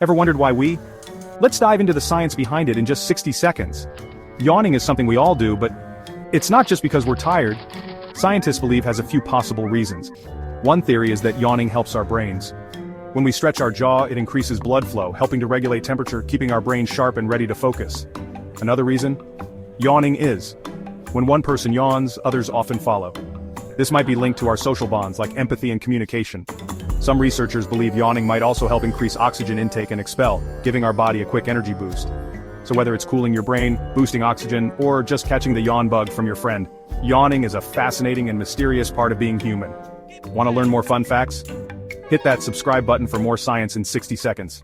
Ever wondered why we? Let's dive into the science behind it in just 60 seconds. Yawning is something we all do, but it's not just because we're tired. Scientists believe has a few possible reasons. One theory is that yawning helps our brains. When we stretch our jaw, it increases blood flow, helping to regulate temperature, keeping our brain sharp and ready to focus. Another reason? Yawning is. When one person yawns, others often follow. This might be linked to our social bonds like empathy and communication. Some researchers believe yawning might also help increase oxygen intake and expel, giving our body a quick energy boost. So whether it's cooling your brain, boosting oxygen, or just catching the yawn bug from your friend, yawning is a fascinating and mysterious part of being human. Want to learn more fun facts? Hit that subscribe button for more science in 60 seconds.